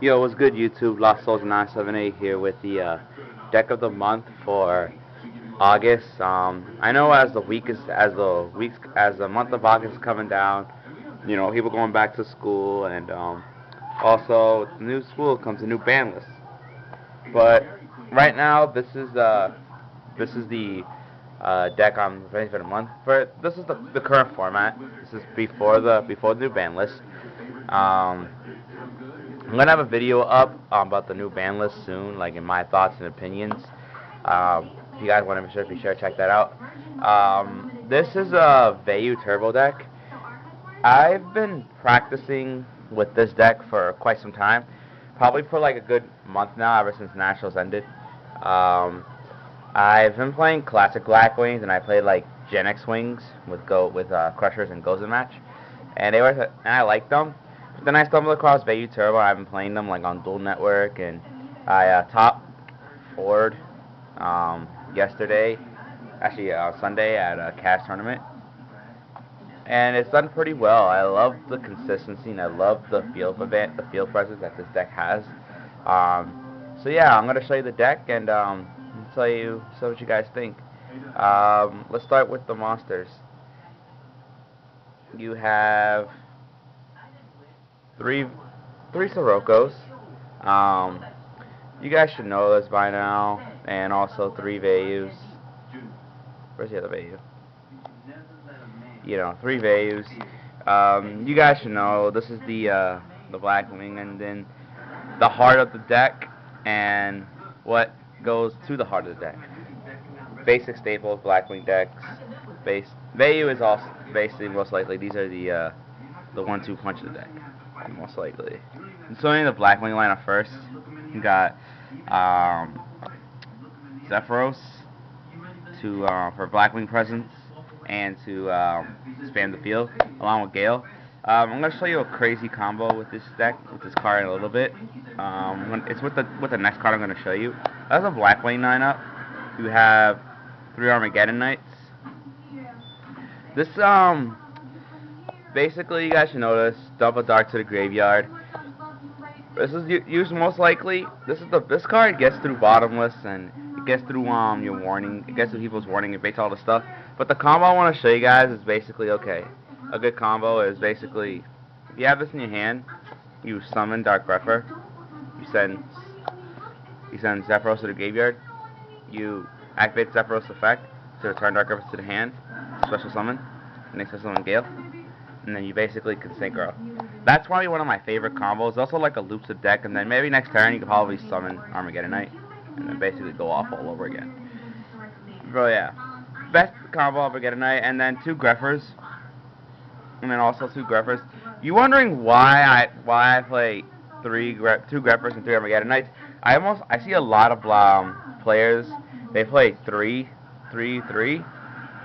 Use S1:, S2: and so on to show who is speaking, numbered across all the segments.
S1: Yo, what's good, YouTube? Lost Souls 978 here with the deck of the month for August. I know as the month of August is coming down, people going back to school, and also with the new school comes a new ban list. But right now, this is the deck I'm ready for the month. This is the current format. This is before the new ban list. Um, I'm gonna have a video up about the new ban list soon, like in my thoughts and opinions. If you guys want to be sure to check that out. This is a Vayu turbo deck. I've been practicing with this deck for quite some time, probably for like a good month now, ever since Nationals ended. I've been playing classic blackwings, and I played like Gen X wings with crushers and goes in match, and I liked them. But then I stumbled across Vayu Turbo. I've been playing them like on Dual Network, and I top forward yesterday, actually Sunday at a cash tournament, and it's done pretty well. I love the consistency, and I love the field presence that this deck has. So yeah, I'm gonna show you the deck and tell you what you guys think. Let's start with the monsters. You have three Soroccos. You guys should know this by now, and also three Vayus. Where's the other Vayu? Three Vayus. You guys should know this is the blackwing, and then the heart of the deck, and what goes to the heart of the deck. Basic staples, blackwing decks. Vayu is also basically most likely. These are the 1-2 punch of the deck, most likely. So in the blackwing lineup first, you got Zepharoys for blackwing presence and to spam the field, along with Gale. I'm gonna show you a crazy combo with this deck, with this card in a little bit. It's with the next card I'm gonna show you. That's a blackwing lineup. You have 3 Armageddon Knights. This basically, you guys should know this. Dump a dark to the graveyard. This is used most likely. This card gets through bottomless, and it gets through your warning. It gets through people's warning. It baits all the stuff. But the combo I want to show you guys is basically okay. A good combo is basically, if you have this in your hand, you summon Dark Grepher. You send Zepharos to the graveyard. You activate Zepharos effect to return Dark Grepher to the hand. Special summon. And then special summon Gale. And then you basically can synchro. That's probably one of my favorite combos. Also like a loops of deck, and then maybe next turn you can probably summon Armageddon Knight, and then basically go off all over again. Bro, yeah. Best combo Armageddon Knight, and then 2 Grephers. And then also 2 Grephers. You wondering why I play 2 Grephers and 3 Armageddon Knights? I see a lot of players, they play 3-3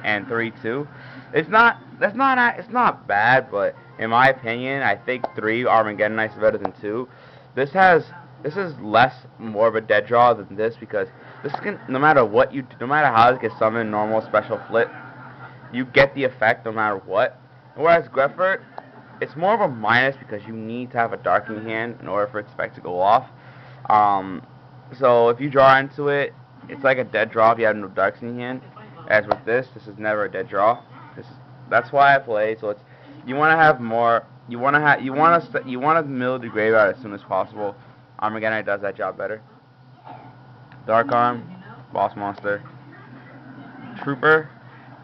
S1: and 3-2. It's not bad, but in my opinion, I think 3 Armageddon Knights is better than 2. This is more of a dead draw than this, because this can, no matter how it gets summoned, normal, special, flip, you get the effect no matter what. Whereas Grepher, it's more of a minus because you need to have a dark in your hand in order for its effect to go off. So if you draw into it, it's like a dead draw if you have no darks in your hand. As with this is never a dead draw. That's why I play. So it's, you want to have more. You want to mill the graveyard as soon as possible. Armageddon does that job better. Dark Arm, boss monster, Trooper.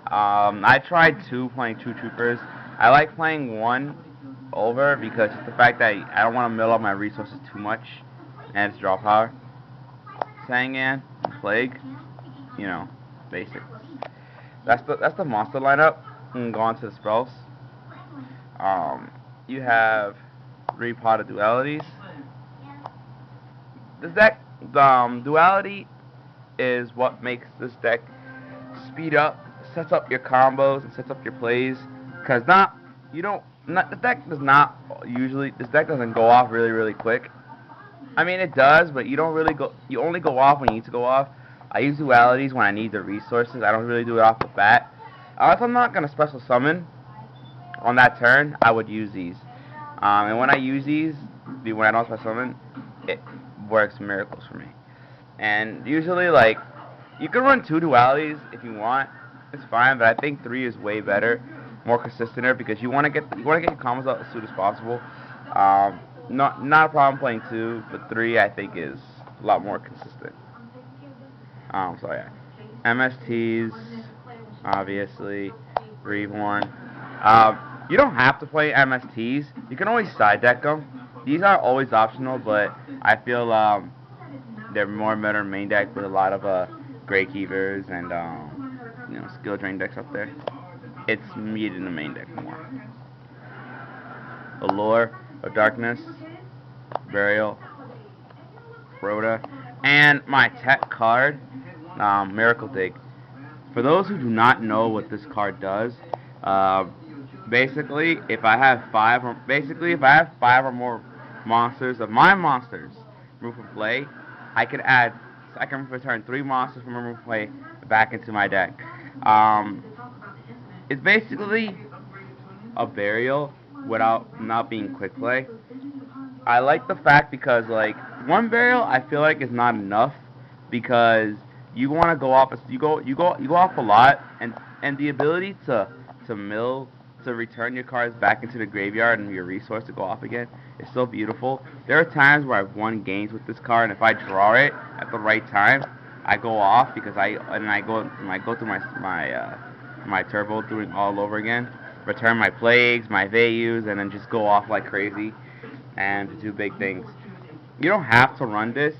S1: I tried playing 2 Troopers. I like playing 1 over because it's the fact that I don't want to mill up my resources too much, and it's draw power. Sangan, Plague, basic. That's the monster lineup. Go on to the spells. You have 3 potted dualities. This deck, duality is what makes this deck speed up, sets up your combos, and sets up your plays. Because this deck doesn't go off really quick. I mean, it does, but you only go off when you need to go off. I use dualities when I need the resources. I don't really do it off the bat. If I'm not going to special summon on that turn, I would use these. And when I use these, when I don't special summon, it works miracles for me. And usually, like, you can run 2 dualities if you want. It's fine, but I think 3 is way better, more consistent because you want to get your combos out as soon as possible. Not a problem playing 2, but 3 I think is a lot more consistent. So yeah, MSTs, obviously, reborn. You don't have to play MSTs. You can always side deck them. These are always optional, but I feel they're more better main deck with a lot of Grey Keevers and skill drain decks up there. It's needed in the main deck more. Allure of Darkness, Burial, Rhoda, and my tech card, Miracle Dig. For those who do not know what this card does, basically, if I have 5 or more monsters of my monsters remove from play, I can return 3 monsters from remove from play back into my deck. It's basically a burial without not being quick play. I like the fact because like 1 burial I feel like is not enough because you want to go off you go off a lot, and the ability to return your cards back into the graveyard and your resource to go off again is so beautiful. There are times where I've won games with this card, and if I draw it at the right time, I go off because I go through my turbo doing all over again, return my plagues, my Vayus, and then just go off like crazy and do big things. You don't have to run this.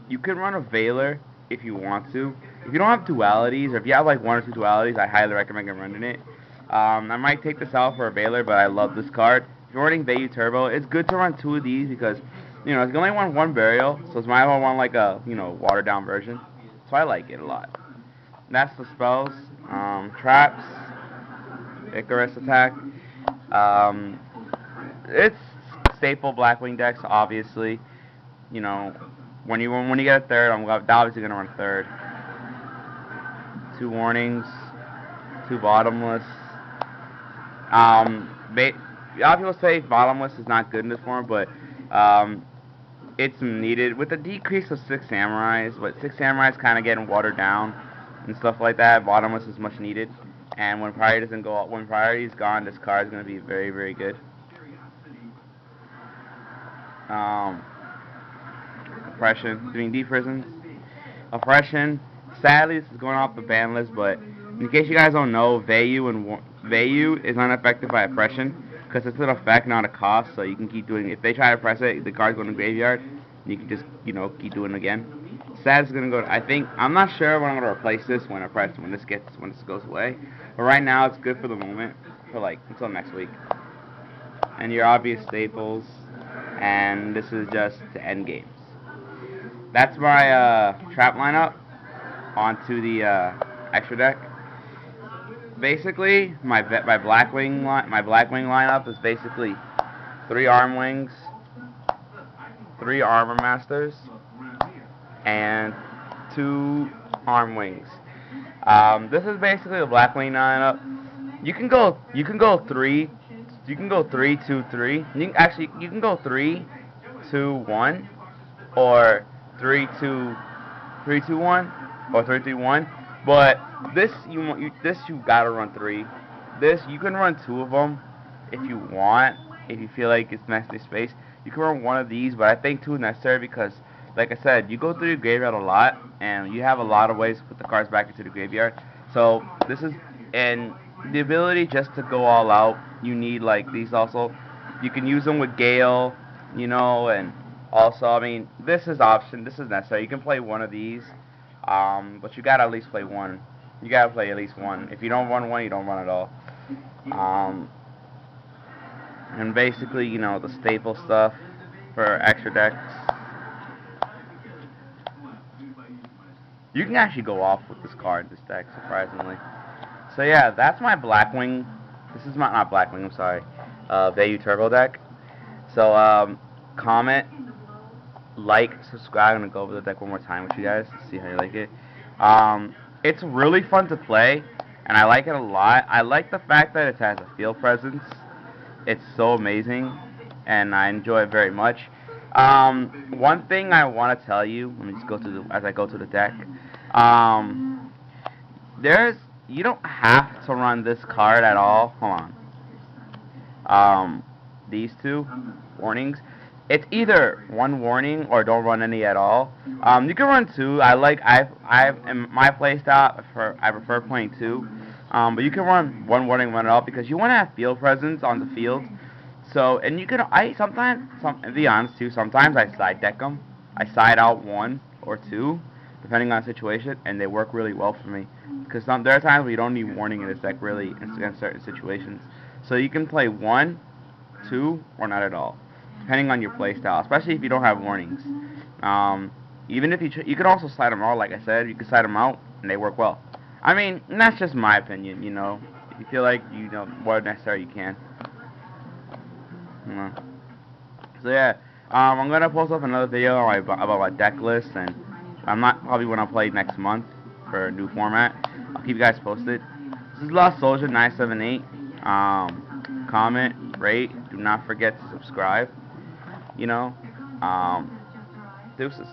S1: You can run a Veiler if you want to. If you don't have dualities, or if you have like 1 or 2 dualities, I highly recommend running it. I might take this out for a Veiler, but I love this card. If you're running Vayu Turbo, it's good to run 2 of these because, it's only one burial, so it's might as well run like a, watered down version. So I like it a lot. That's the spells. Traps, Icarus attack. It's staple blackwing decks, obviously. When you get a 3rd, I'm obviously gonna run 3rd. 2 warnings, 2 bottomless. A lot of people say bottomless is not good in this form, but it's needed with the decrease of 6 samurais. But 6 samurais kind of getting watered down and stuff like that. Bottomless is much needed, and when priority is gone, this card is going to be very, very good. Oppression, doing deep prisons. Oppression. Sadly, this is going off the ban list, but in case you guys don't know, Vayu is unaffected by oppression because it's an effect, not a cost. So you can keep doing it. If they try to press it, the card's going to graveyard. You can just keep doing it again. Sad is gonna go. I'm not sure when I'm gonna replace this when this goes away. But right now it's good for the moment, for like until next week. And your obvious staples, and this is just to end games. That's my trap lineup onto the extra deck. Basically, my blackwing lineup is basically 3 arm wings, 3 armor masters, and 2 arm wings. This is basically the blackwing lineup. You can go 3. You can go 3, 2, 3. You can go 3, 2, 1, or 3, 2, 3, 2, 1, or 3, 2, 1. But this you gotta run 3. This you can run 2 of them if you want. If you feel like it's necessary space, you can run 1 of these. But I think 2 is necessary because, like I said, you go through your graveyard a lot, and you have a lot of ways to put the cards back into the graveyard. So this is, and the ability just to go all out, you need like these also. You can use them with Gale, and also, I mean, this is necessary. You can play 1 of these, but you gotta at least play 1. You gotta play at least 1. If you don't run 1, you don't run at all. And basically, the staple stuff for extra decks. You can actually go off with this card, this deck, surprisingly. So yeah, that's my blackwing. This is not blackwing, I'm sorry. Vayu Turbo deck. So comment, like, subscribe. I'm gonna go over the deck one more time with you guys to see how you like it. It's really fun to play, and I like it a lot. I like the fact that it has a field presence. It's so amazing, and I enjoy it very much. One thing I want to tell you, let me just go to as I go to the deck. Um, there's you don't have to run this card at all. Hold on. These two warnings. It's either one warning or don't run any at all. You can run two. I've in my playstyle I prefer playing two. But you can run one warning, run it all because you want to have field presence on the field. So and you can to be honest too. Sometimes I side deck them. I side out one or two, depending on the situation, and they work really well for me. Because there are times where you don't need warning in this deck really in certain situations. So you can play one, two, or not at all, depending on your playstyle, especially if you don't have warnings. Even if you can also slide them out, like I said, you can slide them out and they work well. I mean, that's just my opinion, you know. If you feel like you know what necessary, you can. You know. So yeah, I'm gonna post up another video about my deck list, and I'm not probably when I play next month for a new format. I'll keep you guys posted. This is Lost Soldier 978. Comment, rate, do not forget to subscribe. You know, deuces.